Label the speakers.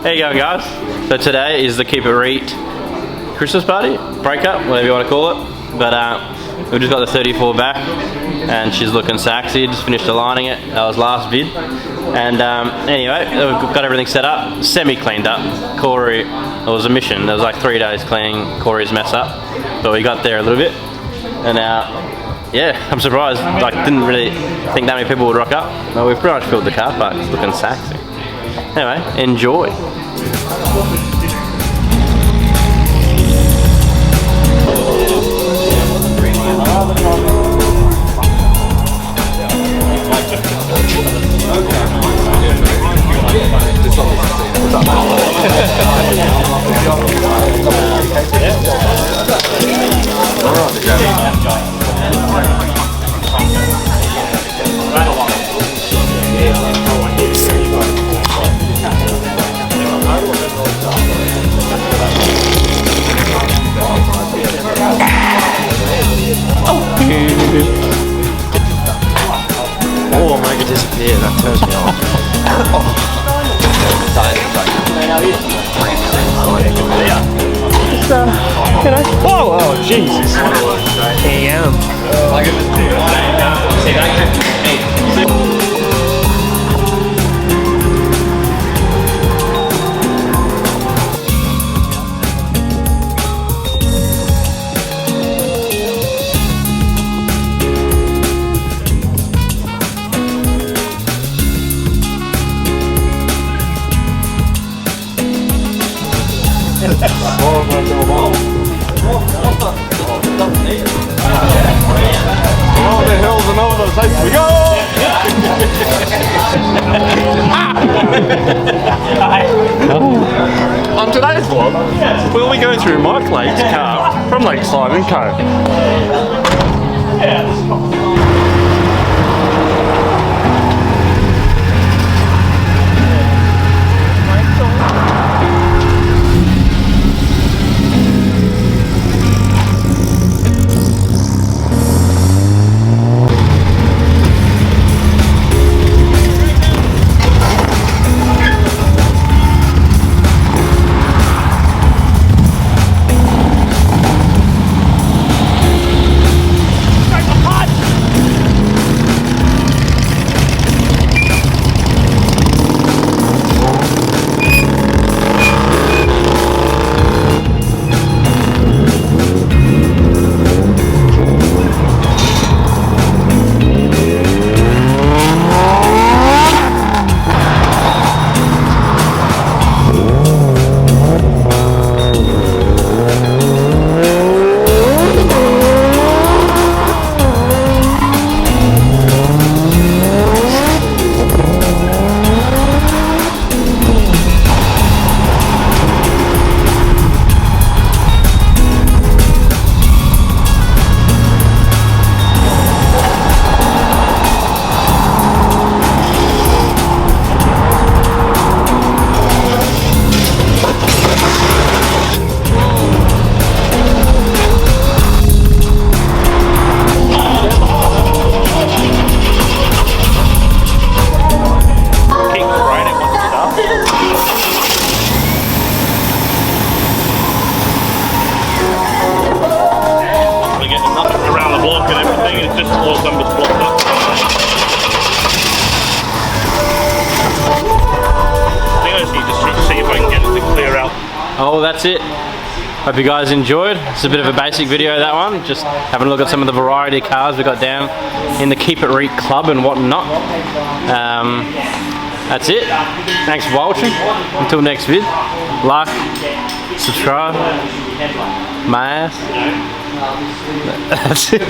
Speaker 1: There you go, guys. So today is the Keep It Reet Christmas party, breakup, whatever you want to call it. But we just got the 34 back, and she's looking sexy. Just finished aligning it. That was last vid. And anyway, we've got everything set up, semi-cleaned up. Corey, it was a mission. There was like 3 days cleaning Corey's mess up, but we got there a little bit. And yeah, I'm surprised. Like, didn't really think that many people would rock up. But we've pretty much filled the car park. It's looking sexy. Anyway, enjoy.
Speaker 2: Oh, make it disappear, that turns me off. Oh, Jesus. Damn.
Speaker 3: Oh, the hills and over the place we go! On today's vlog, we'll be going through Mike Lake's car from Lakeside and Co.
Speaker 1: Oh, that's it. Hope you guys enjoyed. It's a bit of a basic video, that one. Just having a look at some of the variety of cars we got down in the Keep It Reet Club and whatnot. That's it. Thanks for watching. Until next vid. Like, subscribe. My ass. That's it.